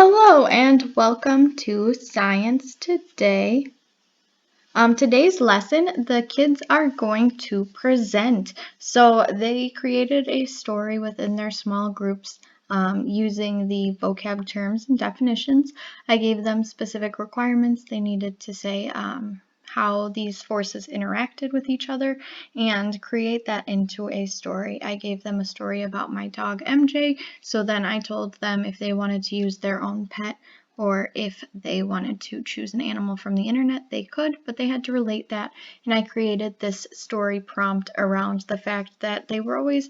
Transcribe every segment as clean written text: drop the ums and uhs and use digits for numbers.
Hello and welcome to Science Today. Today's lesson, the kids are going to present. So they created a story within their small groups using the vocab terms and definitions. I gave them specific requirements. They needed to say how these forces interacted with each other and create that into a story. I gave them a story about my dog MJ, so then I told them if they wanted to use their own pet or if they wanted to choose an animal from the internet, they could, but they had to relate that. And I created this story prompt around the fact that they were always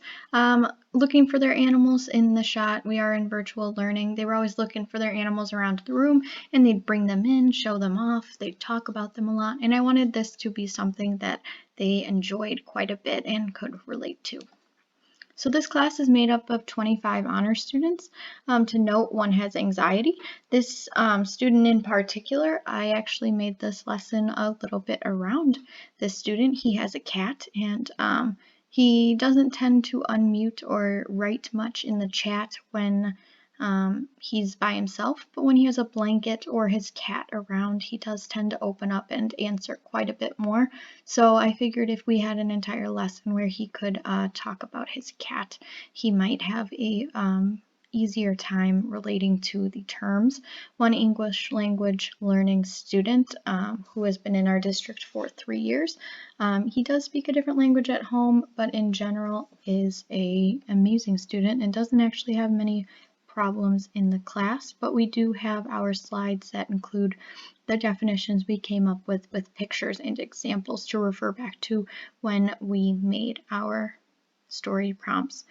looking for their animals in the shot. We are in virtual learning. They were always looking for their animals around the room, and they'd bring them in, show them off. They'd talk about them a lot, and I wanted this to be something that they enjoyed quite a bit and could relate to. So this class is made up of 25 honor students. To note, one has anxiety. This student in particular, I actually made this lesson a little bit around this student. He has a cat, and he doesn't tend to unmute or write much in the chat when he's by himself, but when he has a blanket or his cat around, he does tend to open up and answer quite a bit more. So I figured if we had an entire lesson where he could talk about his cat, he might have a easier time relating to the terms. One English language learning student who has been in our district for 3 years, he does speak a different language at home, but in general is an amazing student and doesn't actually have many problems in the class, but we do have our slides that include the definitions we came up with pictures and examples to refer back to when we made our story prompts.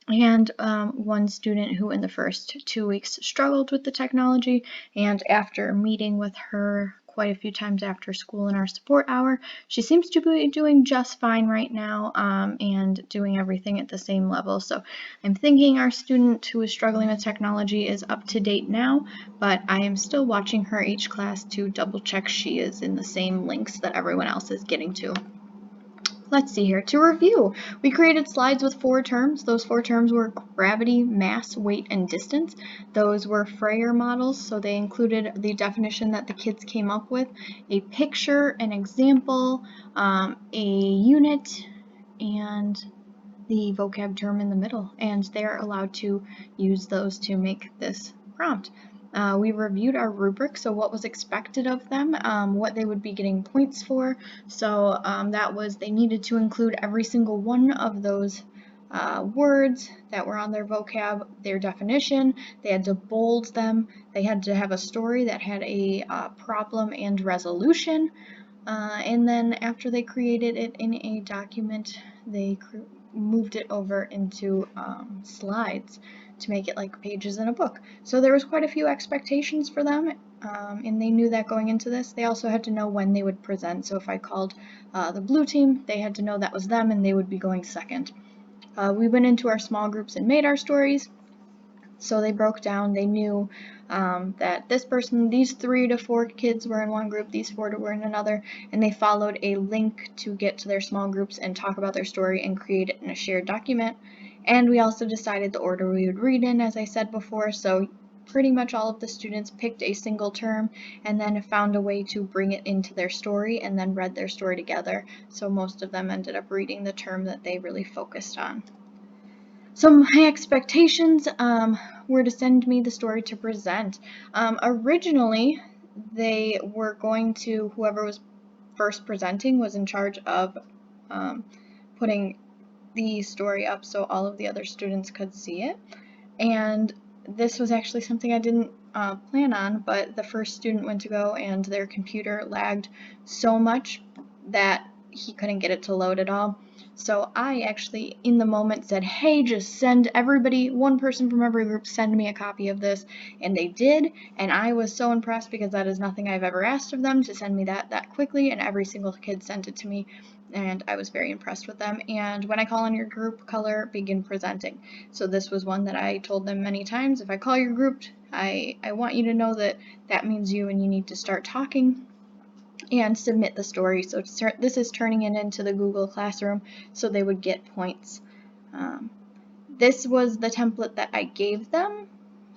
And one student who in the first 2 weeks struggled with the technology, and after meeting with her quite a few times after school in our support hour, she seems to be doing just fine right now and doing everything at the same level. So I'm thinking our student who is struggling with technology is up to date now, but I am still watching her each class to double check she is in the same links that everyone else is getting to. Let's see here. To review, we created slides with 4 terms. Those 4 terms were gravity, mass, weight, and distance. Those were Freyer models, so they included the definition that the kids came up with, a picture, an example, a unit, and the vocab term in the middle. And they're allowed to use those to make this prompt. We reviewed our rubric, so what was expected of them, what they would be getting points for. So that was they needed to include every single one of those words that were on their vocab, their definition. They had to bold them. They had to have a story that had a problem and resolution. And then after they created it in a document, they moved it over into slides to make it like pages in a book. So there was quite a few expectations for them, and they knew that going into this. They also had to know when they would present. So if I called the blue team, they had to know that was them and they would be going second. We went into our small groups and made our stories. So they broke down, they knew that this person, these 3 to 4 kids were in one group, these 4 were in another, and they followed a link to get to their small groups and talk about their story and create it in a shared document. And we also decided the order we would read in, as I said before, so pretty much all of the students picked a single term and then found a way to bring it into their story and then read their story together. So most of them ended up reading the term that they really focused on. So my expectations were to send me the story to present. Originally, they were going to, whoever was first presenting was in charge of putting the story up so all of the other students could see it. And this was actually something I didn't plan on, but the first student went to go and their computer lagged so much that he couldn't get it to load at all. So I actually, in the moment, said, hey, just send everybody, one person from every group, send me a copy of this. And they did, and I was so impressed because that is nothing I've ever asked of them, to send me that quickly, and every single kid sent it to me, and I was very impressed with them. And when I call on your group color, begin presenting. So this was one that I told them many times. If I call your group, I want you to know that that means you, and you need to start talking and submit the story. So this is turning it into the Google Classroom so they would get points. This was the template that I gave them.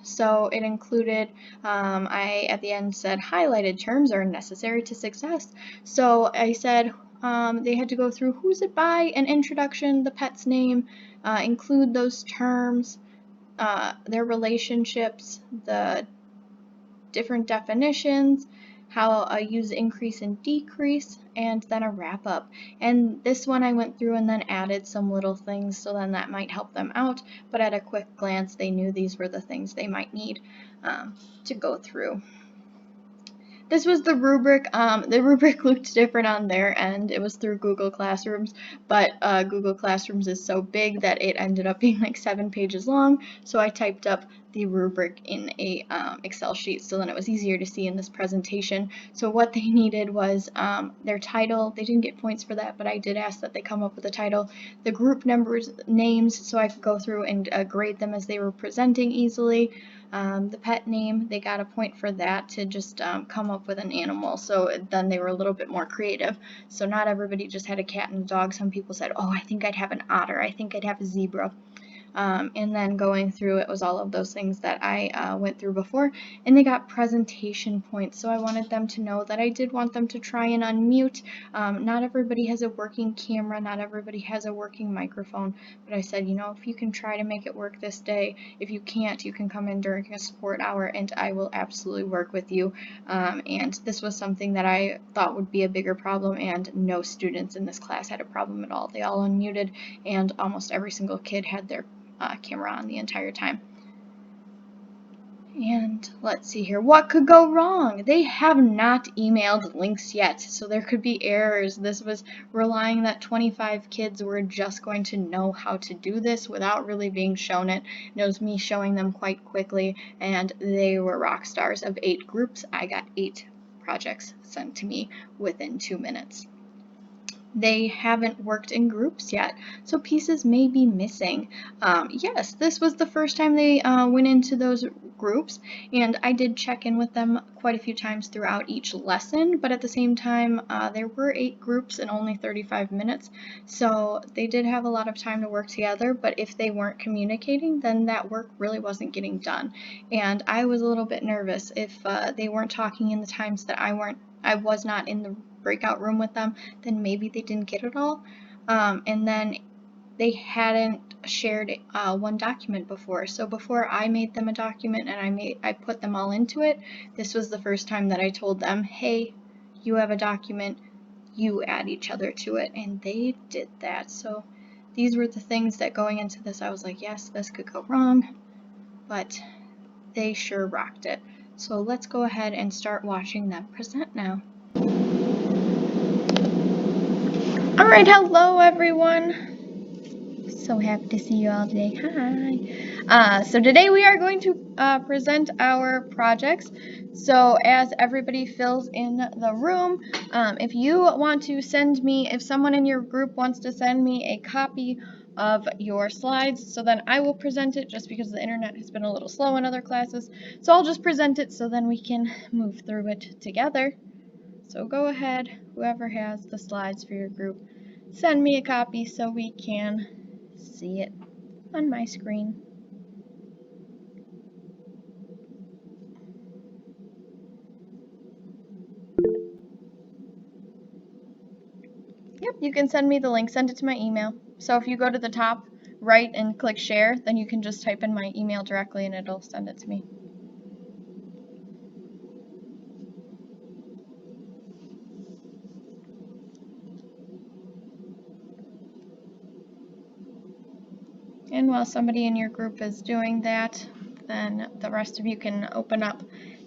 So it included, I at the end said highlighted terms are necessary to success. So I said they had to go through who's it by, an introduction, the pet's name, include those terms, their relationships, the different definitions, how I use increase and decrease, and then a wrap up. And this one I went through and then added some little things, so then that might help them out, but at a quick glance they knew these were the things they might need to go through. This was the rubric. The rubric looked different on their end. It was through Google Classrooms, but Google Classrooms is so big that it ended up being like 7 pages long. So I typed up the rubric in a Excel sheet, so then it was easier to see in this presentation. So what they needed was their title. They didn't get points for that, but I did ask that they come up with a title, the group numbers, names, so I could go through and grade them as they were presenting easily. The pet name, they got a point for that to just come up with an animal, so then they were a little bit more creative. So not everybody just had a cat and a dog. Some people said, oh, I think I'd have an otter, I think I'd have a zebra. And then going through, it was all of those things that I went through before, and they got presentation points. So I wanted them to know that I did want them to try and unmute. Not everybody has a working camera, not everybody has a working microphone, but I said, you know, if you can try to make it work this day, if you can't, you can come in during a support hour and I will absolutely work with you. And this was something that I thought would be a bigger problem, and no students in this class had a problem at all. They all unmuted, and almost every single kid had their camera on the entire time. And let's see here, what could go wrong? They have not emailed links yet, so there could be errors. This was relying that 25 kids were just going to know how to do this without really being shown it. It was me showing them quite quickly, and they were rock stars. Of 8 groups, I got 8 projects sent to me within 2 minutes. They haven't worked in groups yet, so pieces may be missing. Yes, this was the first time they went into those groups, and I did check in with them quite a few times throughout each lesson, but at the same time, there were 8 groups in only 35 minutes, so they did have a lot of time to work together, but if they weren't communicating, then that work really wasn't getting done. And I was a little bit nervous if they weren't talking in the times that I was not in the breakout room with them, then maybe they didn't get it all. And then they hadn't shared one document before. So before I made them a document and I put them all into it, this was the first time that I told them, hey, you have a document, you add each other to it, and they did that. So these were the things that going into this, I was like, yes, this could go wrong, but they sure rocked it. So let's go ahead and start watching them present now. Alright, hello everyone. So happy to see you all today. Hi. So today we are going to present our projects. So as everybody fills in the room, if you want to send me, if someone in your group wants to send me a copy of your slides, so then I will present it, just because the internet has been a little slow in other classes. So I'll just present it so then we can move through it together. So go ahead, whoever has the slides for your group, send me a copy so we can see it on my screen. Yep, you can send me the link, send it to my email. So if you go to the top right and click share, then you can just type in my email directly and it'll send it to me. And while somebody in your group is doing that, then the rest of you can open up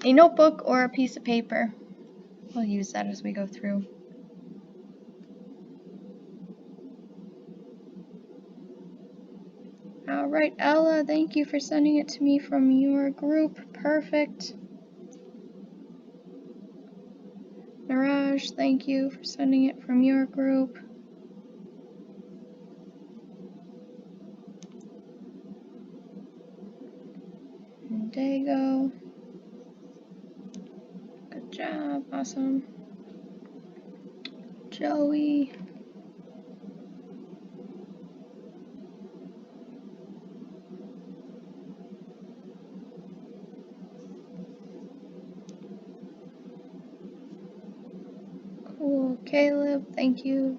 a notebook or a piece of paper. We'll use that as we go through. Alright, Ella, thank you for sending it to me from your group. Perfect. Mirage, thank you for sending it from your group. And Dago. Good job, awesome. Joey. Caleb, thank you.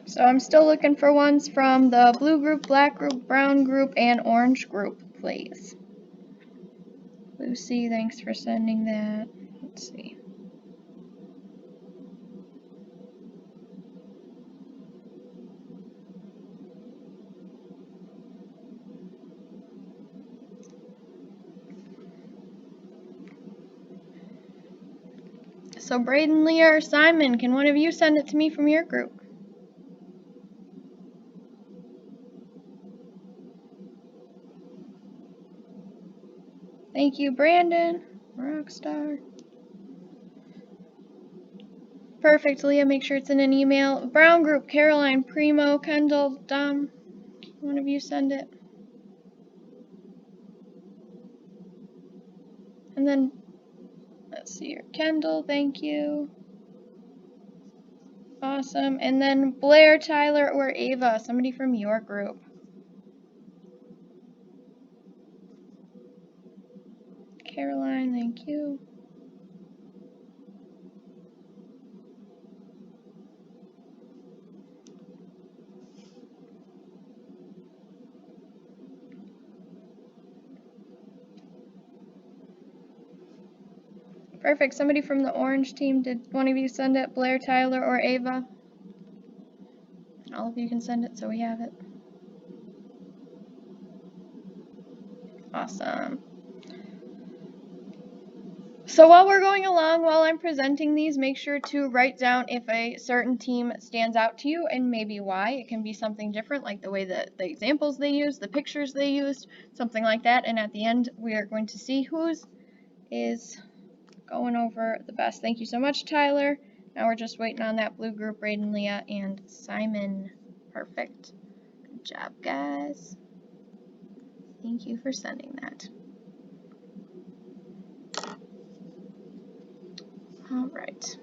So I'm still looking for ones from the blue group, black group, brown group, and orange group, please. Lucy, thanks for sending that. Let's see. So Braden, Leah, or Simon, can one of you send it to me from your group? Thank you, Brandon. Rockstar. Perfect, Leah. Make sure it's in an email. Brown group, Caroline, Primo, Kendall, Dom. One of you send it. And then, let's see here. Kendall, thank you. Awesome. And then Blair, Tyler, or Ava, somebody from your group. Caroline, thank you. Perfect. Somebody from the orange team, did one of you send it? Blair, Tyler, or Ava? All of you can send it so we have it. Awesome. So while we're going along, while I'm presenting these, make sure to write down if a certain team stands out to you and maybe why. It can be something different, like the way that the examples they used, the pictures they used, something like that. And at the end, we are going to see whose is going over the best. Thank you so much, Tyler. Now we're just waiting on that blue group, Braden, Leah, and Simon. Perfect. Good job, guys. Thank you for sending that. All right.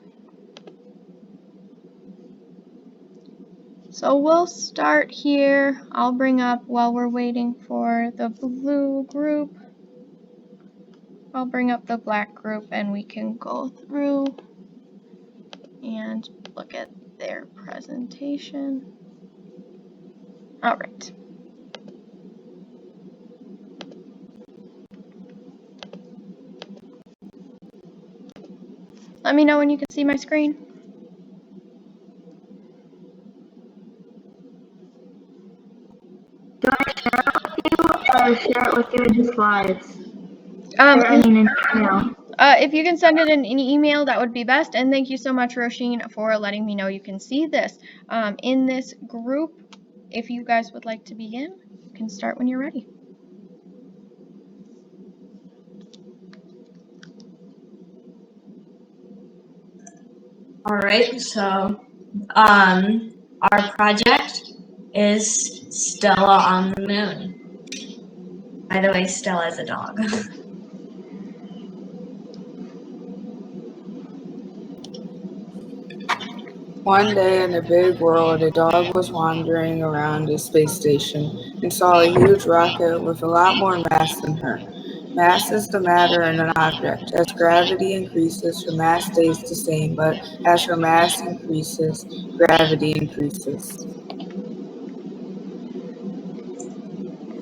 So we'll start here. I'll bring up, while we're waiting for the blue group, I'll bring up the black group and we can go through and look at their presentation. All right. Let me know when you can see my screen. Do I share it with you or share it with you in just slides? In email. If you can send it in an email, that would be best. And thank you so much, Roisin, for letting me know you can see this. In this group, if you guys would like to begin, you can start when you're ready. All right, so our project is Stella on the moon. By the way, Stella is a dog. One day in a big world, a dog was wandering around a space station and saw a huge rocket with a lot more mass than her. Mass is the matter in an object. As gravity increases, her mass stays the same, but as her mass increases, gravity increases.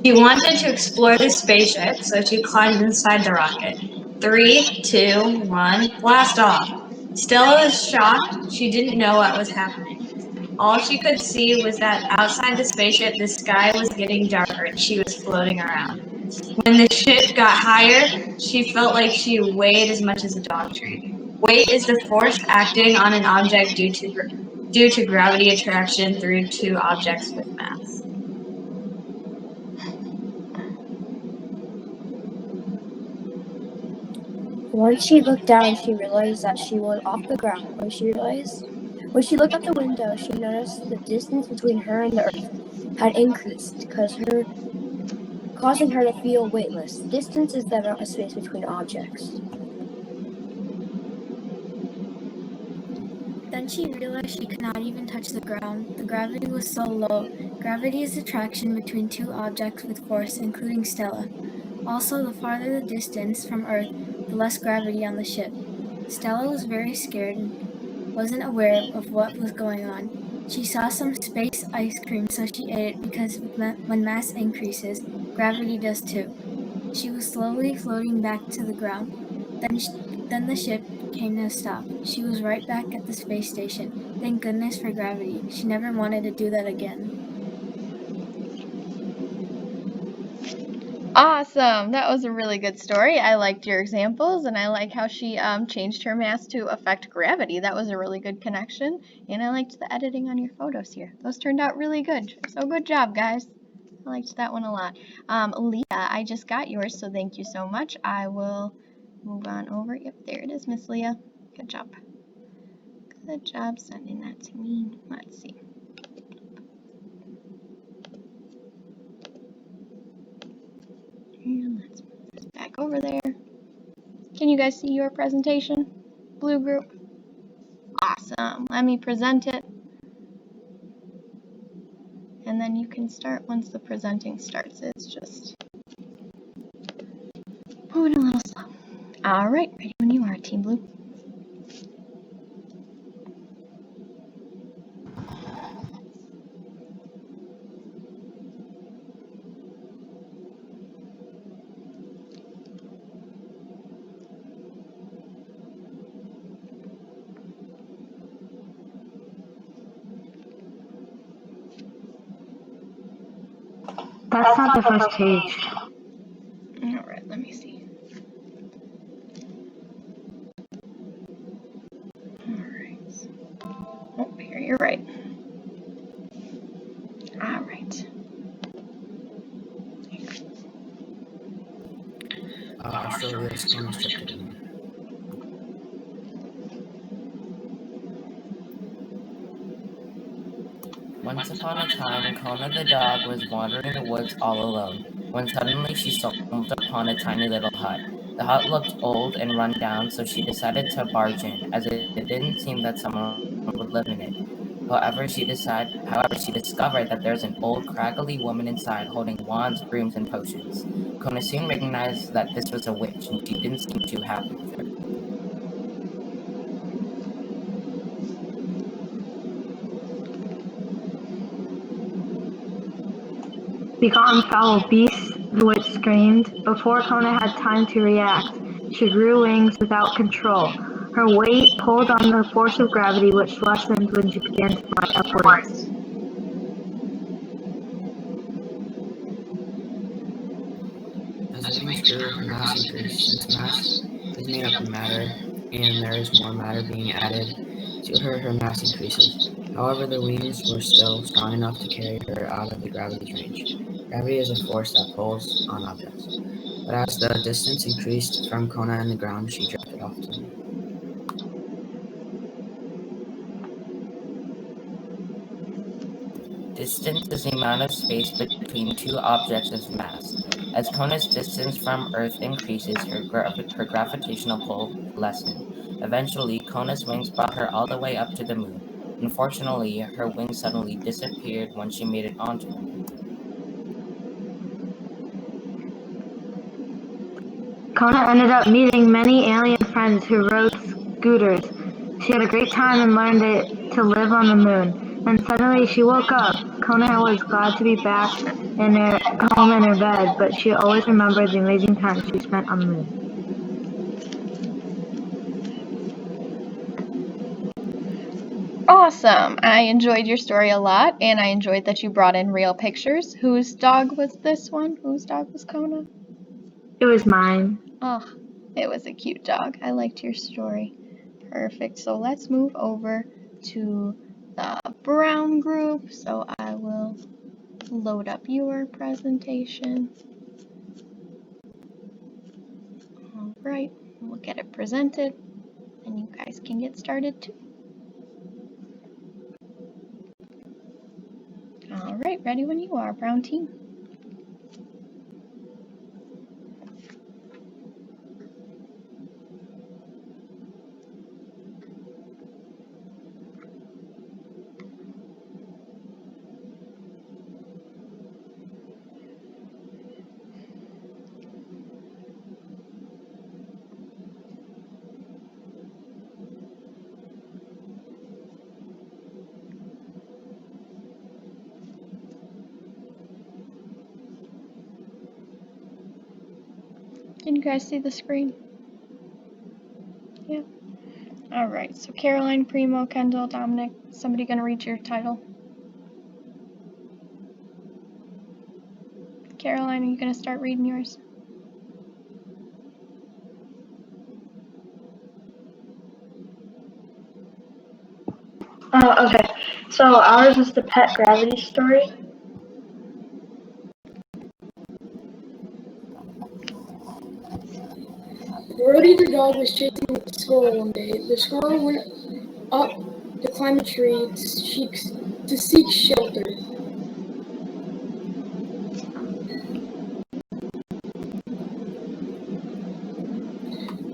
She wanted to explore the spaceship, so she climbed inside the rocket. 3, 2, 1, blast off. Stella was shocked. She didn't know what was happening. All she could see was that outside the spaceship, the sky was getting darker and she was floating around. When the ship got higher, she felt like she weighed as much as a dog tree. Weight is the force acting on an object due to gravity attraction through two objects with mass. Once she looked down, she realized that she was off the ground. When she looked out the window, she noticed the distance between her and the earth had increased, causing her to feel weightless. Distance is the amount of space between objects. Then she realized she could not even touch the ground. The gravity was so low. Gravity is attraction between two objects with force, including Stella. Also, the farther the distance from Earth, the less gravity on the ship. Stella was very scared and wasn't aware of what was going on. She saw some space ice cream, so she ate it because when mass increases, gravity does too. She was slowly floating back to the ground. Then the ship came to a stop. She was right back at the space station. Thank goodness for gravity. She never wanted to do that again. Awesome. That was a really good story. I liked your examples, and I like how she changed her mass to affect gravity. That was a really good connection, and I liked the editing on your photos here. Those turned out really good. So good job, guys. I liked that one a lot. Leah, I just got yours, so thank you so much. I will move on over. Yep, there it is, Miss Leah. Good job. Good job sending that to me. Let's see. And let's move this back over there. Can you guys see your presentation? Blue group? Awesome. Let me present it. And then you can start once the presenting starts. It's just moving a little slow. All right, ready when you are, Team Blue. That's not the first page. All right, let me see. All right. Oh, here you're right. All right. Our story is Kona's trip to the moon. Once upon a time, Kona the dog was wandering the woods all alone, when suddenly she stumbled upon a tiny little hut. The hut looked old and run down, so she decided to barge in, as it didn't seem that someone would live in it. However, she discovered that there's an old, craggly woman inside holding wands, brooms, and potions. Kona soon recognized that this was a witch, and she didn't seem too happy with her. Begone, foul beast, the witch screamed. Before Kona had time to react, she grew wings without control. Her weight pulled on the force of gravity, which lessened when she began to fly upwards. As her wings grew, her mass increased. Since mass is made up of matter, and there is more matter being added to her, her mass increases. However, the wings were still strong enough to carry her out of the gravity's range. Gravity is a force that pulls on objects. But as the distance increased from Kona and the ground, she drifted off to the moon. Distance is the amount of space between two objects of mass. As Kona's distance from Earth increases, her gravitational pull lessens. Eventually, Kona's wings brought her all the way up to the moon. Unfortunately, her wings suddenly disappeared when she made it onto the moon. Kona ended up meeting many alien friends who rode scooters. She had a great time and learned to live on the moon. Then suddenly she woke up. Kona was glad to be back in her home in her bed, but she always remembered the amazing time she spent on the moon. Awesome. I enjoyed your story a lot, and I enjoyed that you brought in real pictures. Whose dog was this one? Whose dog was Kona? It was mine. Oh, it was a cute dog. I liked your story. Perfect. So let's move over to the brown group. So I will load up your presentation. All right, we'll get it presented, and you guys can get started too. All right, ready when you are, brown team. Can you guys see the screen? Yeah. All right, so Caroline, Primo, Kendall, Dominic, somebody gonna read your title? Caroline, are you gonna start reading yours? Okay. So ours is the pet gravity story. Brody the dog was chasing a squirrel one day. The squirrel went up to climb a tree to seek shelter.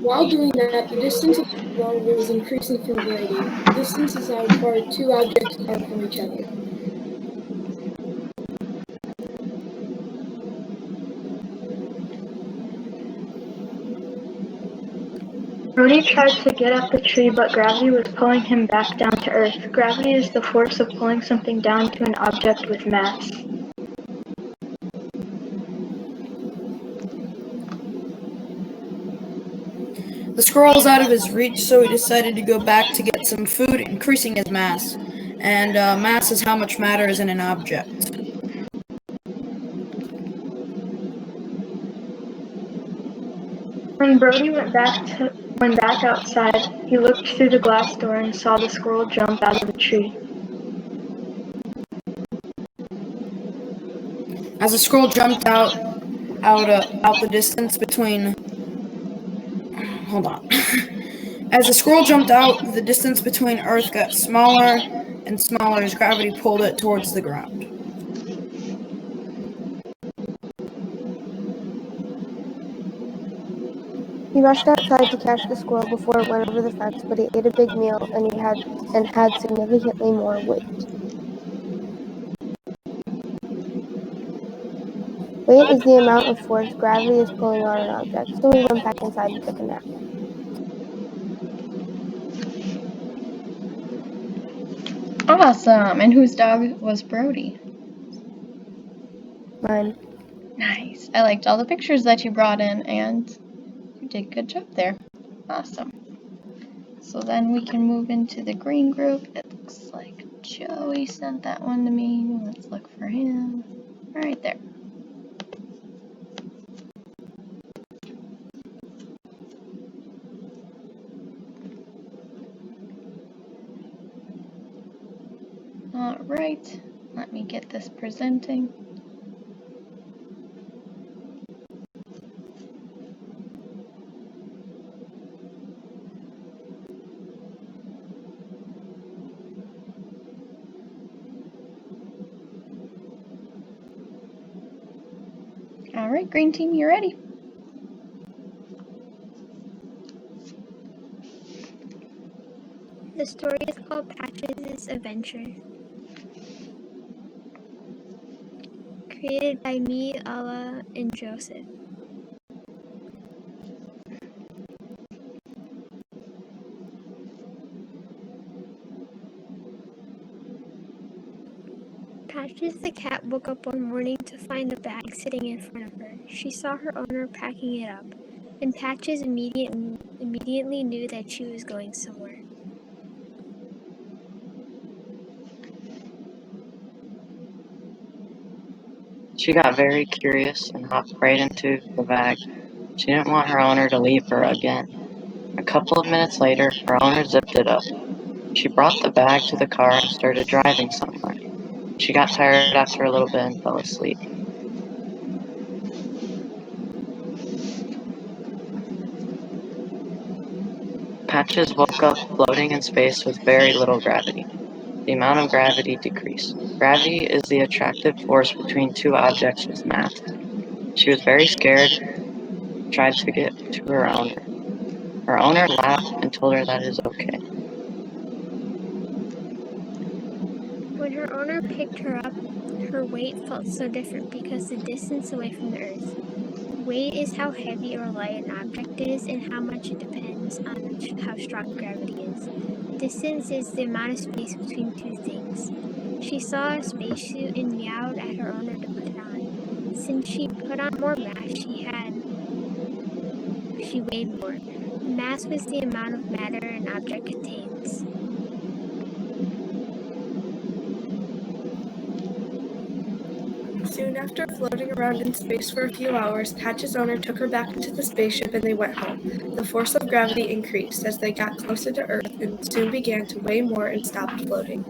While doing that, the distance of the squirrel was increasing from Brady. Distance is how far two objects are from each other. Brody tried to get up the tree, but gravity was pulling him back down to Earth. Gravity is the force of pulling something down to an object with mass. The squirrel was out of his reach, so he decided to go back to get some food, increasing his mass. And mass is how much matter is in an object. When Brody went back outside, he looked through the glass door and saw the squirrel jump out of the tree. As the squirrel jumped out the distance between... Hold on. As the squirrel jumped out, the distance between Earth got smaller and smaller as gravity pulled it towards the ground. He rushed outside to catch the squirrel before it went over the fence, but he ate a big meal and had significantly more weight. Weight is the amount of force gravity is pulling on an object, so he went back inside and took a nap. Awesome. And whose dog was Brody? Mine. Nice. I liked all the pictures that you brought in, and you did a good job there. Awesome. So then we can move into the green group. It looks like Joey sent that one to me. Let's look for him. Right there. All right. Let me get this presenting. All right, green team, you ready? The story is called Patches' Adventure. Created by me, Allah, and Joseph. Patches the cat woke up one morning to find a bag sitting in front of her. She saw her owner packing it up, and Patches immediately knew that she was going somewhere. She got very curious and hopped right into the bag. She didn't want her owner to leave her again. A couple of minutes later, her owner zipped it up. She brought the bag to the car and started driving somewhere. She got tired after a little bit and fell asleep. Patches woke up floating in space with very little gravity. The amount of gravity decreased. Gravity is the attractive force between two objects with mass. She was very scared, tried to get to her owner. Her owner laughed and told her that it is okay. When her owner picked her up, her weight felt so different because the distance away from the Earth. Weight is how heavy or light an object is and how much it depends on how strong gravity is. Distance is the amount of space between two things. She saw a spacesuit and meowed at her owner to put it on. Since she put on more mass, she had she weighed more. Mass was the amount of matter an object contains. Soon after floating around in space for a few hours, Patch's owner took her back into the spaceship and they went home. The force of gravity increased as they got closer to Earth and soon began to weigh more and stopped floating.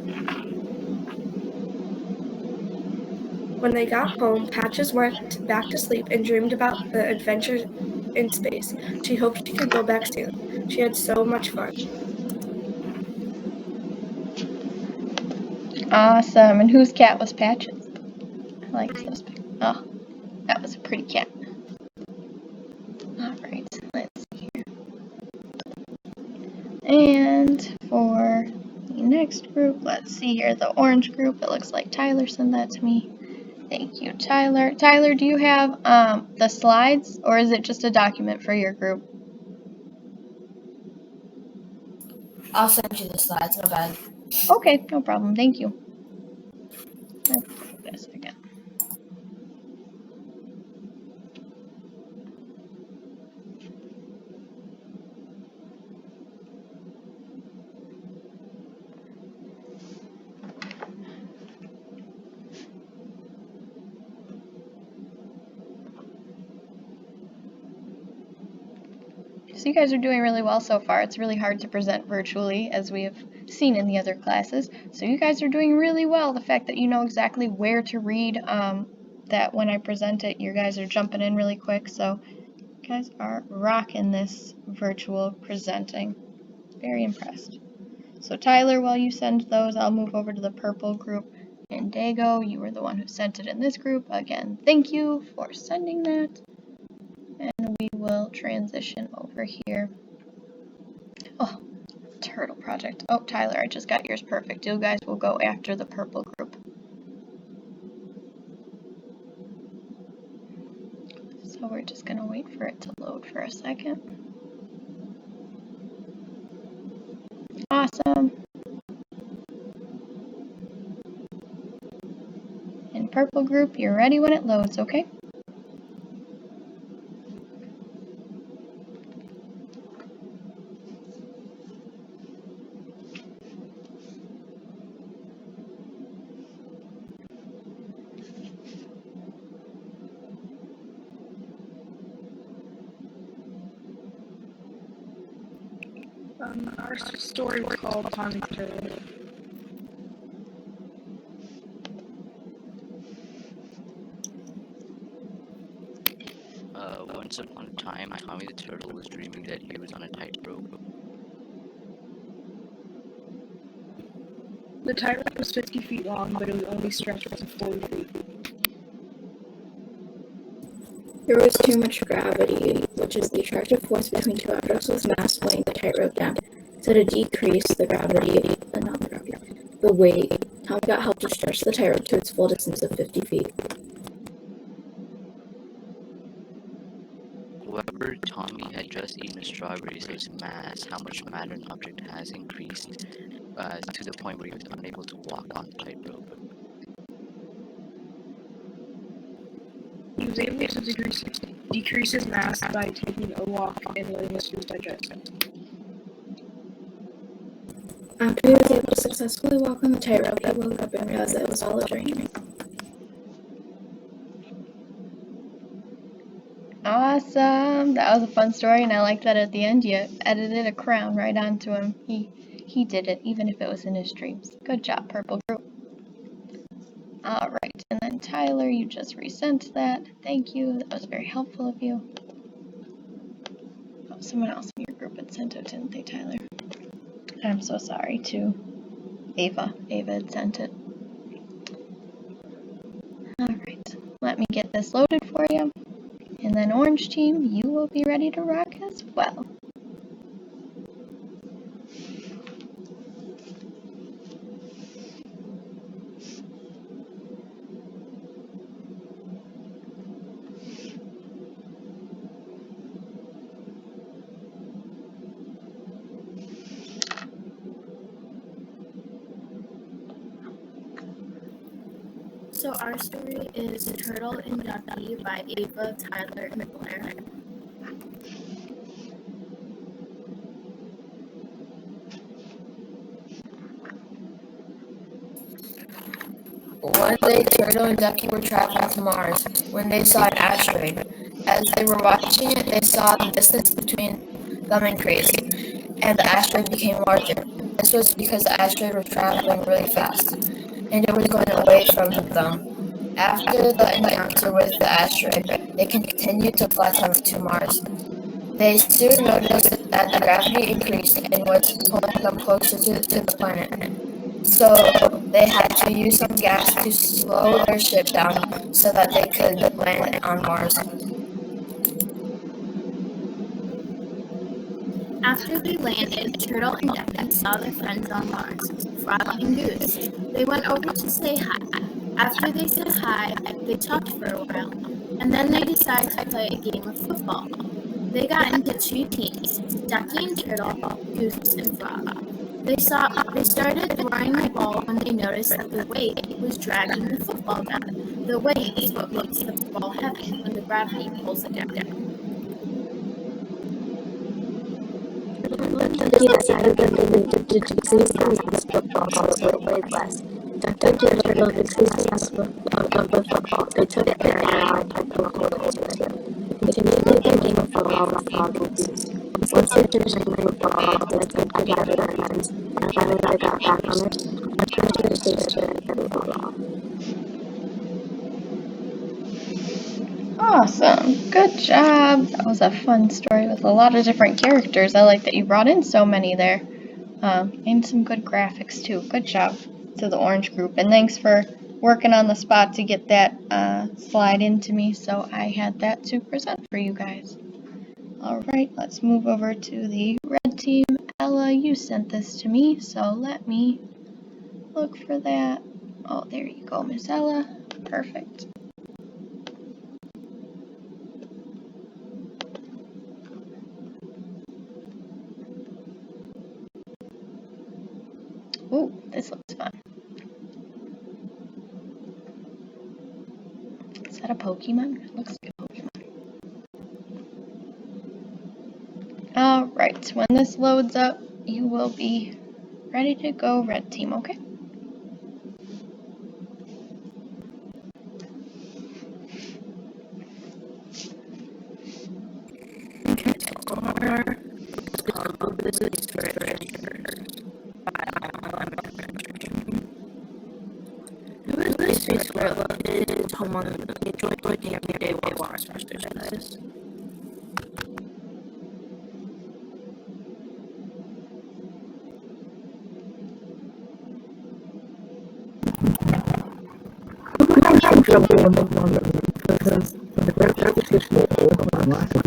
When they got home, Patches went back to sleep and dreamed about the adventures in space. She hoped she could go back soon. She had so much fun. Awesome. And whose cat was Patches? I like this. Oh, that was a pretty cat. All right, let's see here. And for the next group, let's see here, the orange group. It looks like Tyler sent that to me. Thank you, Tyler. Tyler, do you have the slides, or is it just a document for your group? I'll send you the slides, no bad. Okay, no problem. Thank you. Let's do this again. So you guys are doing really well so far. It's really hard to present virtually, as we have seen in the other classes. So you guys are doing really well. The fact that you know exactly where to read, that when I present it, you guys are jumping in really quick. So you guys are rocking this virtual presenting. Very impressed. So Tyler, while you send those, I'll move over to the purple group. And Dago, you were the one who sent it in this group. Again, thank you for sending that. And we will transition over here. Oh, turtle project. Oh, Tyler, I just got yours perfect. You guys will go after the purple group. So we're just going to wait for it to load for a second. Awesome. And purple group, you're ready when it loads, okay? Our story was called Tommy Turtle. Once upon a time, Tommy the Turtle was dreaming that he was on a tightrope. The tightrope was 50 feet long, but it would only stretch to 40 feet. There was too much gravity, which is the attractive force between two objects with mass weighing the tightrope down. So to decrease the weight, Tommy got help to stretch the tightrope to its full distance of 50 feet. However, Tommy had just eaten a strawberry, so his mass, how much matter an object has, increased to the point where he was unable to walk on the tightrope. He was able to decrease his mass by taking a walk and letting his food digest. After he was able to successfully walk on the tightrope, he woke up and realized that it was all a dream. Awesome. That was a fun story, and I like that at the end you edited a crown right onto him. He did it, even if it was in his dreams. Good job, purple group. All right, and then Tyler, you just resent that. Thank you. That was very helpful of you. Oh, someone else in your group had sent it, didn't they, Tyler? I'm so sorry, too. Ava had sent it. All right, let me get this loaded for you. And then orange team, you will be ready to rock as well. So our story is Turtle and Ducky by Ava, Tyler, and Blair. One day, Turtle and Ducky were traveling to Mars when they saw an asteroid. As they were watching it, they saw the distance between them increase, and the asteroid became larger. This was because the asteroid was traveling really fast, and it was going away from them. After the encounter with the asteroid, they continued to fly to Mars. They soon noticed that the gravity increased and was pulling them closer to the planet. So they had to use some gas to slow their ship down so that they could land on Mars. After they landed, Turtle and Ducky saw their friends on Mars, Frog and Goose. They went over to say hi. After they said hi, they talked for a while, and then they decided to play a game of football. They got into two teams, Ducky and Turtle, Goose and Frog. They started throwing the ball when they noticed that the weight was dragging the football down. The weight is what makes the ball heavy when the gravity pulls it down. Ducky decided that they needed to decrease the mass of the football so it weighed less. Ducky and Turtle decreased the mass of the football. They took their allied and put a hole into it. They continued their game of football with Frog and Goose. Once they finished playing football, they said goodbye to their friends, and finally they got back on their spaceship and flew off. Awesome. Good job. That was a fun story with a lot of different characters. I like that you brought in so many there. And some good graphics too. Good job to the Orange Group. And thanks for working on the spot to get that slide into me so I had that to present for you guys. Alright, let's move over to the red team. Ella, you sent this to me, so let me look for that. Oh, there you go, Miss Ella. Perfect. Ooh, this looks fun. Is that a Pokemon? It looks like a Pokemon. Alright, when this loads up, you will be ready to go, red team, okay? This space where it is home on the joint the everyday war exercises. Because the gravitational pull on last one,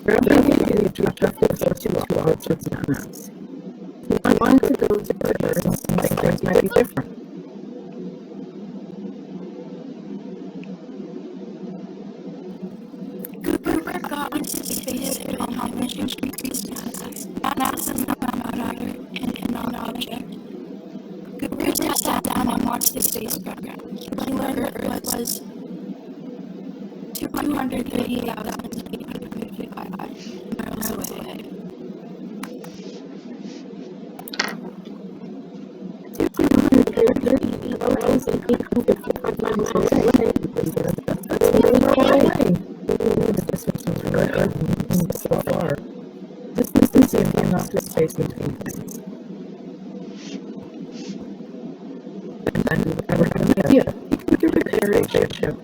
gravity is the attractive force to objects in mass. One to go to Earth, things might be different. Cooper got into space and how much increased NASA found out an object. Cooper just sat down and watched the space program. He learned where Earth was 280,855 miles away. So far, this distance is enough to space between things. And then you ever have an idea. You could repair a spaceship.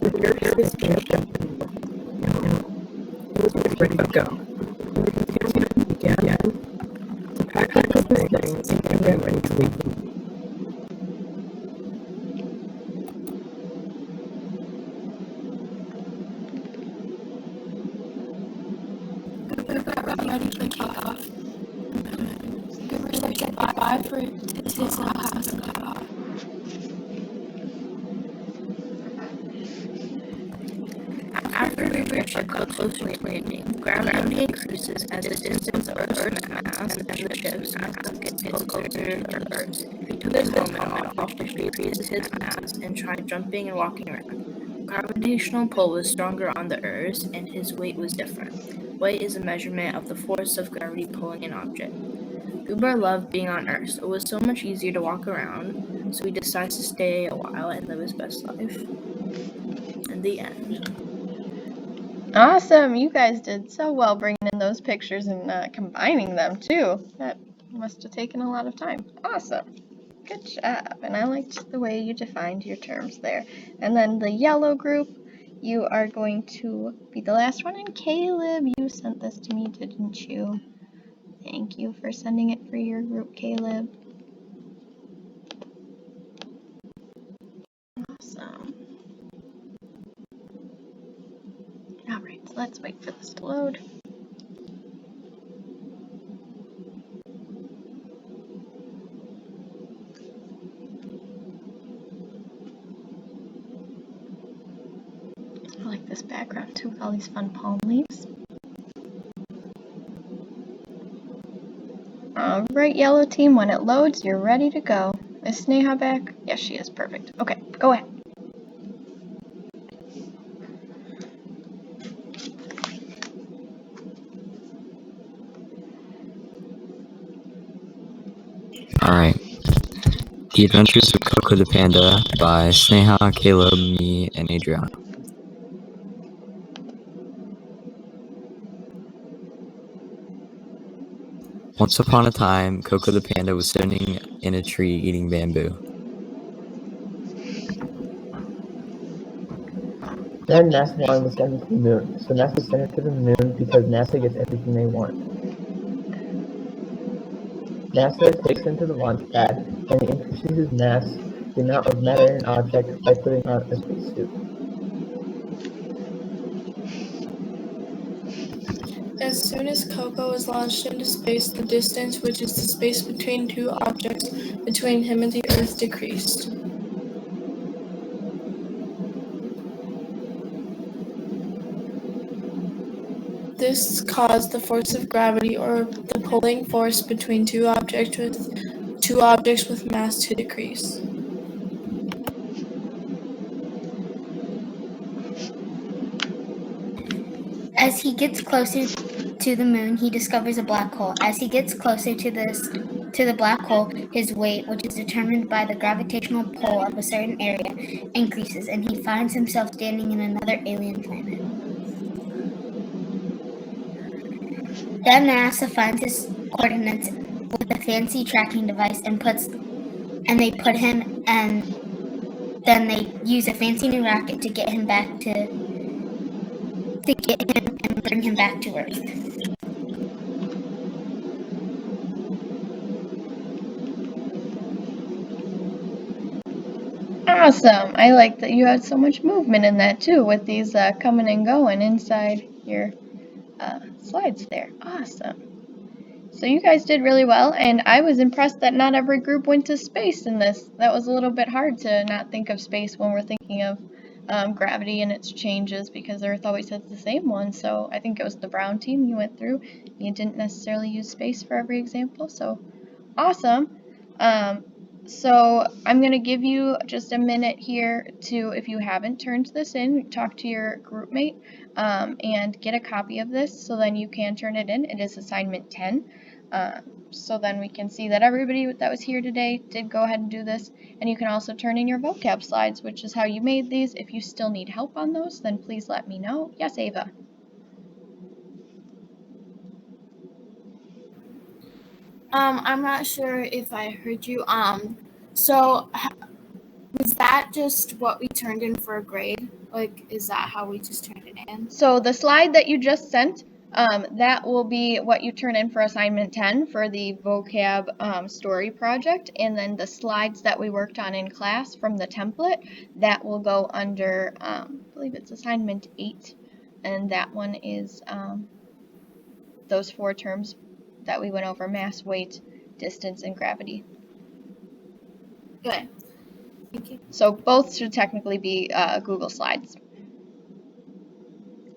Repair a spaceship. It was ready to go. Again. To pack up the things and get ready to leave. Ready to take off. Cooper said goodbye for his house and got off. After the ship got closer to landing, gravity increases as the distance of Earth's mass and the ship's mass gets closer to the Earth. He took his helmet off to decrease his mass and tried jumping and walking around. Gravitational pull was stronger on the Earth, and his weight was different. Weight is a measurement of the force of gravity pulling an object. Goober loved being on Earth. It was so much easier to walk around, so he decides to stay a while and live his best life. In the end. Awesome! You guys did so well bringing in those pictures and combining them too. That must have taken a lot of time. Awesome! Good job! And I liked the way you defined your terms there. And then the yellow group, you are going to be the last one. And Caleb, you sent this to me, didn't you? Thank you for sending it for your group, Caleb. Awesome. Alright, so let's wait for this to load. I like this background too with all these fun palm leaves. Alright, yellow team, when it loads, you're ready to go. Is Sneha back? Yes, she is. Perfect. Okay, go ahead. Alright. The Adventures of Coco the Panda by Sneha, Caleb, me, and Adriana. Once upon a time, Coco the Panda was sitting in a tree eating bamboo. Then NASA wanted to send it to the moon, so NASA sent it to the moon because NASA gets everything they want. NASA takes him to the launch pad, and he increases mass, the amount of matter in an object, by putting on a spacesuit. As soon as Coco is launched into space, the distance, which is the space between two objects between him and the Earth, decreased. This caused the force of gravity, or the pulling force between two objects with mass, to decrease. As he gets closer to the moon, he discovers a black hole. As he gets closer to the black hole, his weight, which is determined by the gravitational pull of a certain area, increases, and he finds himself standing in another alien planet. Then NASA finds his coordinates with a fancy tracking device and they put him, and then they use a fancy new rocket to get him and bring him back to Earth. Awesome! I like that you had so much movement in that too, with these coming and going inside your slides there. Awesome! So you guys did really well, and I was impressed that not every group went to space in this. That was a little bit hard to not think of space when we're thinking of gravity and its changes, because Earth always has the same one. So I think it was the brown team you went through. You didn't necessarily use space for every example, so awesome. So I'm going to give you just a minute here to, if you haven't turned this in, talk to your group mate and get a copy of this, so then you can turn it in. It is assignment 10. So then we can see that everybody that was here today did go ahead and do this. And you can also turn in your vocab slides, which is how you made these. If you still need help on those, then please let me know. Yes, Ava? I'm not sure if I heard you. So was that just what we turned in for a grade? Like, is that how we just turned it in? So the slide that you just sent, that will be what you turn in for assignment 10 for the vocab story project. And then the slides that we worked on in class from the template, that will go under, I believe it's assignment 8. And that one is those 4 terms that we went over: mass, weight, distance, and gravity. Good. Thank you. So both should technically be Google Slides.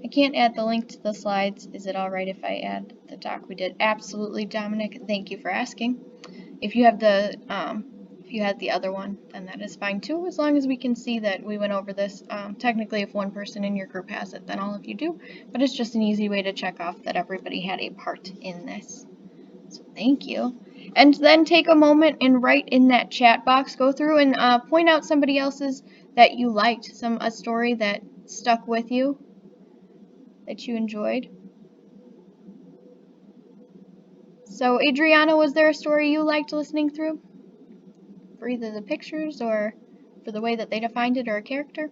I can't add the link to the slides. Is it alright if I add the doc we did? Absolutely, Dominic. Thank you for asking. If you have the other one, then that is fine too, as long as we can see that we went over this. Technically, if one person in your group has it, then all of you do. But it's just an easy way to check off that everybody had a part in this. So thank you. And then take a moment and write in that chat box. Go through and point out somebody else's that you liked, a story that stuck with you, that you enjoyed. So, Adriana, was there a story you liked listening through? For either the pictures or for the way that they defined it or a character?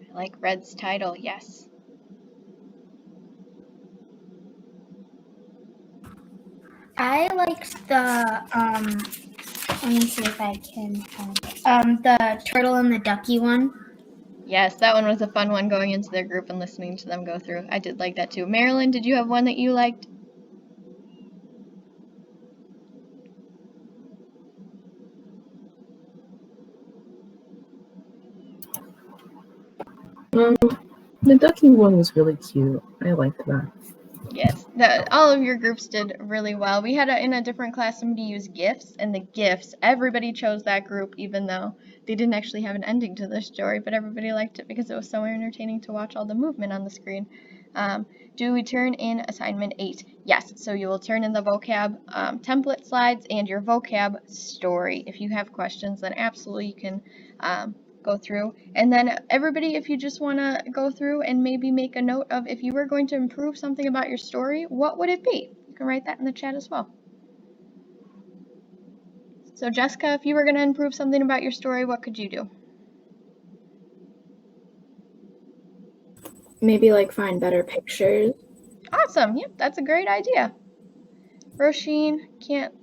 I like Red's title, yes. I liked the let me see if I can find it. The turtle and the ducky one. Yes, that one was a fun one, going into their group and listening to them go through. I did like that too. Marilyn, did you have one that you liked? The ducky one was really cute. I liked that. Yes, all of your groups did really well. We had in a different class somebody use GIFs, and the GIFs, everybody chose that group even though they didn't actually have an ending to the story, but everybody liked it because it was so entertaining to watch all the movement on the screen. Do we turn in assignment 8? Yes, so you will turn in the vocab template slides and your vocab story. If you have questions, then absolutely you can go through. And then everybody, if you just want to go through and maybe make a note of if you were going to improve something about your story, what would it be? You can write that in the chat as well. So Jessica, if you were going to improve something about your story, what could you do? Maybe like find better pictures. Awesome. Yep, that's a great idea. Roisin can't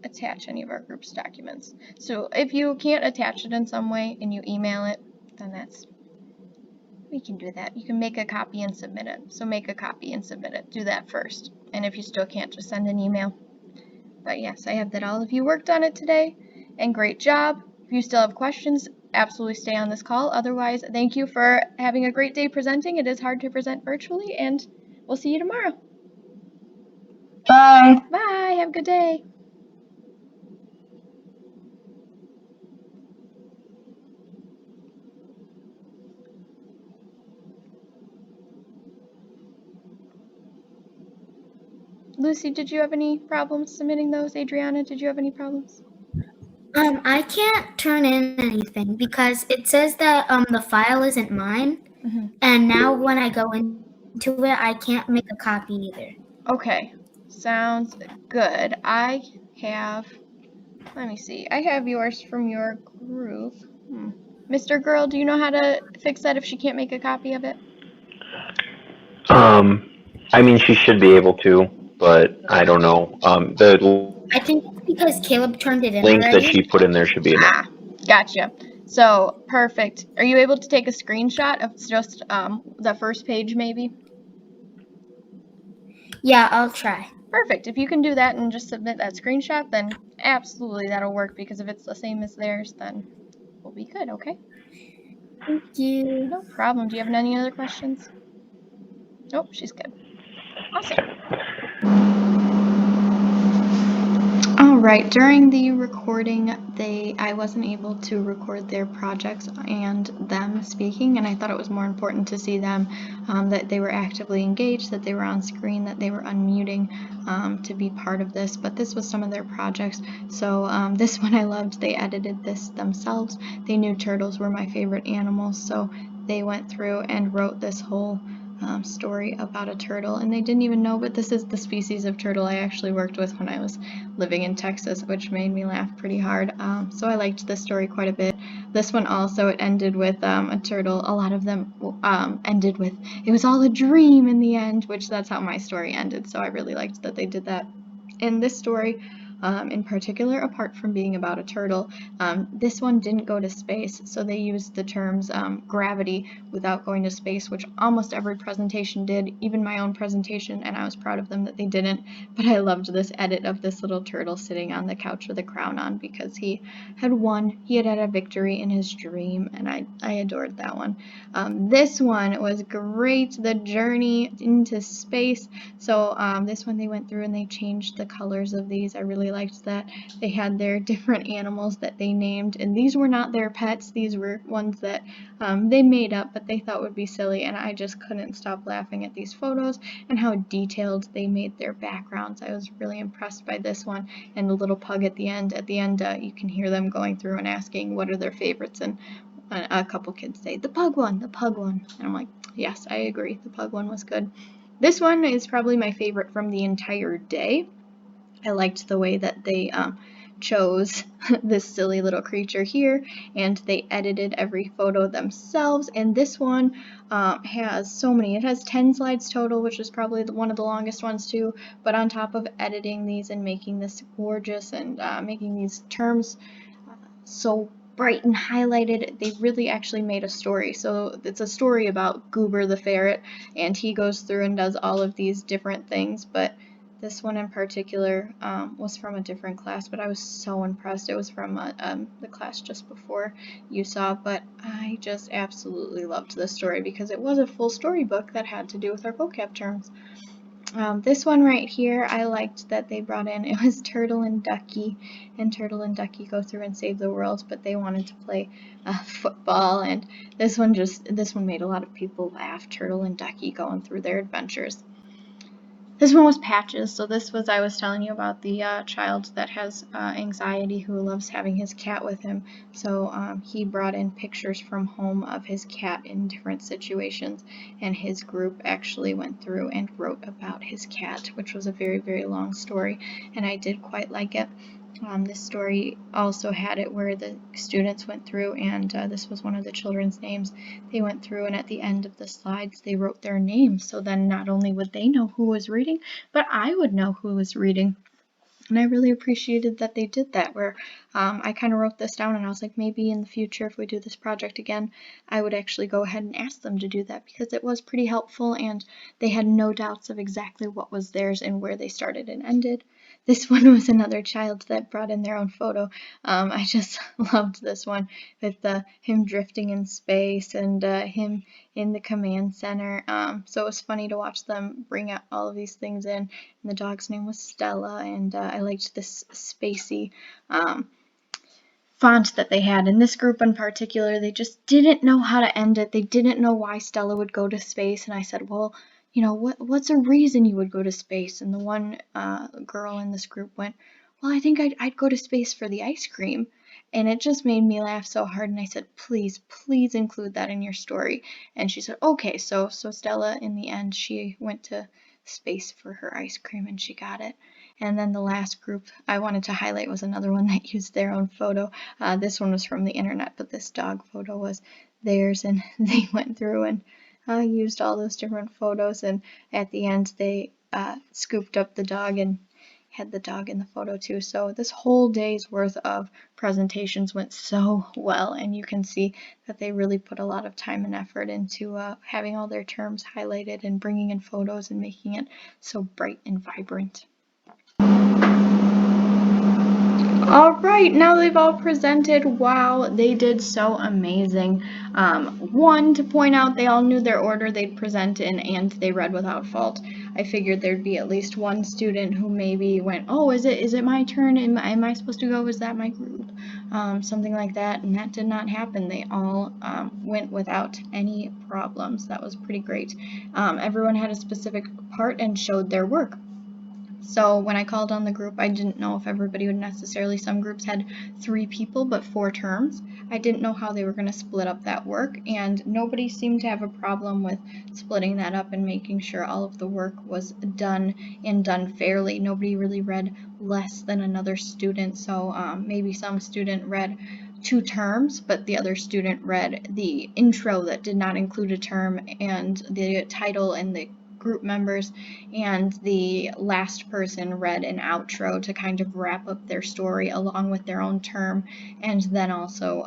attach any of our group's documents. So if you can't attach it in some way and you email it, then we can do that. You can make a copy and submit it. So make a copy and submit it. Do that first. And if you still can't, just send an email. But yes, I have that all of you worked on it today, and great job. If you still have questions, absolutely stay on this call. Otherwise, thank you for having a great day presenting. It is hard to present virtually, and we'll see you tomorrow. Bye. Bye. Have a good day. Lucy, did you have any problems submitting those? Adriana, did you have any problems? I can't turn in anything because it says that the file isn't mine, and now when I go into it, I can't make a copy either. Okay, sounds good. I have, let me see, I have yours from your group. Mr. Girl, do you know how to fix that if she can't make a copy of it? I mean, she should be able to, but I don't know. I think it's because Caleb turned it in link already. that she put in there should be enough. Gotcha. So, perfect. Are you able to take a screenshot of just the first page, maybe? Yeah, I'll try. Perfect. If you can do that and just submit that screenshot, then absolutely that'll work, because if it's the same as theirs, then we'll be good, okay? Thank you. No problem. Do you have any other questions? Nope, she's good. Awesome. Alright, during the recording, I wasn't able to record their projects and them speaking, and I thought it was more important to see them, that they were actively engaged, that they were on screen, that they were unmuting to be part of this, but this was some of their projects. So this one I loved. They edited this themselves. They knew turtles were my favorite animals, so they went through and wrote this whole story about a turtle, and they didn't even know, but this is the species of turtle I actually worked with when I was living in Texas, which made me laugh pretty hard. So I liked this story quite a bit. This one also, it ended with a turtle. A lot of them ended with, it was all a dream in the end, which that's how my story ended, so I really liked that they did that. In this story, in particular, apart from being about a turtle, this one didn't go to space, so they used the terms gravity without going to space, which almost every presentation did, even my own presentation, and I was proud of them that they didn't. But I loved this edit of this little turtle sitting on the couch with a crown on, because he had won. He had a victory in his dream, and I adored that one. This one was great, the journey into space. So this one they went through and they changed the colors of these. I really really liked that they had their different animals that they named, and these were not their pets. These were ones that they made up, but they thought would be silly, and I just couldn't stop laughing at these photos and how detailed they made their backgrounds. I was really impressed by this one, and the little pug at the end. At the end, you can hear them going through and asking what are their favorites, and a couple kids say, the pug one, and I'm like, yes, I agree, the pug one was good. This one is probably my favorite from the entire day. I liked the way that they chose this silly little creature here, and they edited every photo themselves, and this one has so many. It has 10 slides total, which is probably one of the longest ones too, but on top of editing these and making this gorgeous and making these terms so bright and highlighted, they really actually made a story. So it's a story about Goober the ferret, and he goes through and does all of these different things, but this one in particular was from a different class, but I was so impressed. It was from the class just before you saw, but I just absolutely loved this story because it was a full storybook that had to do with our vocab terms. This one right here, I liked that they brought in, it was Turtle and Ducky, and Turtle and Ducky go through and save the world, but they wanted to play football, and this one made a lot of people laugh, Turtle and Ducky going through their adventures. This one was Patches, so this was, I was telling you about the child that has anxiety who loves having his cat with him, so he brought in pictures from home of his cat in different situations, and his group actually went through and wrote about his cat, which was a very, very long story, and I did quite like it. This story also had it where the students went through, and this was one of the children's names. They went through, and at the end of the slides, they wrote their names. So then not only would they know who was reading, but I would know who was reading. And I really appreciated that they did that, where I kind of wrote this down and I was like, maybe in the future, if we do this project again, I would actually go ahead and ask them to do that because it was pretty helpful and they had no doubts of exactly what was theirs and where they started and ended. This one was another child that brought in their own photo. I just loved this one with him drifting in space and him in the command center. So it was funny to watch them bring out all of these things in. And the dog's name was Stella, and I liked this spacey font that they had. In this group in particular, they just didn't know how to end it. They didn't know why Stella would go to space, and I said, well, you know, what's a reason you would go to space? And the one girl in this group went, well, I think I'd go to space for the ice cream. And it just made me laugh so hard, and I said, please include that in your story. And she said, okay. So Stella, in the end, she went to space for her ice cream, and she got it. And then the last group I wanted to highlight was another one that used their own photo. This one was from the internet, but this dog photo was theirs, and they went through and used all those different photos, and at the end they scooped up the dog and had the dog in the photo too. So this whole day's worth of presentations went so well, and you can see that they really put a lot of time and effort into having all their terms highlighted and bringing in photos and making it so bright and vibrant. Alright, now they've all presented. Wow, they did so amazing. One, to point out, they all knew their order they'd present in and they read without fault. I figured there'd be at least one student who maybe went, oh, is it my turn? Am I supposed to go? Is that my group? Something like that, and that did not happen. They all went without any problems. That was pretty great. Everyone had a specific part and showed their work. So when I called on the group, I didn't know if everybody would necessarily, some groups had 3 people but 4 terms. I didn't know how they were going to split up that work, and nobody seemed to have a problem with splitting that up and making sure all of the work was done and done fairly. Nobody really read less than another student, so maybe some student read 2 terms, but the other student read the intro that did not include a term, and the title and the group members, and the last person read an outro to kind of wrap up their story along with their own term, and then also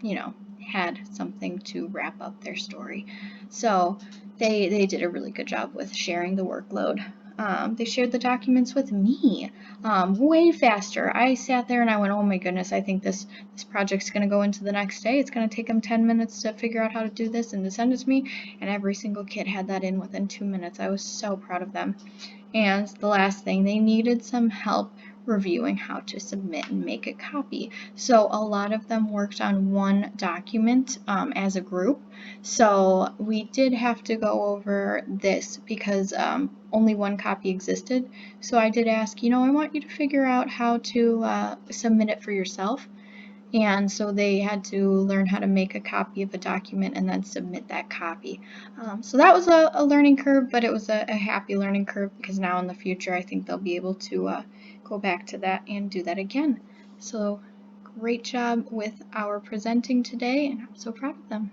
you know, had something to wrap up their story. So they did a really good job with sharing the workload. They shared the documents with me way faster. I sat there and I went, oh my goodness, I think this project's going to go into the next day. It's going to take them 10 minutes to figure out how to do this and to send it to me, and every single kid had that in within 2 minutes. I was so proud of them. And the last thing, they needed some help reviewing how to submit and make a copy. So a lot of them worked on one document as a group. So we did have to go over this because only one copy existed. So I did ask, I want you to figure out how to submit it for yourself. And so they had to learn how to make a copy of a document and then submit that copy. So that was a learning curve, but it was a happy learning curve because now in the future I think they'll be able to go back to that and do that again. So great job with our presenting today, and I'm so proud of them.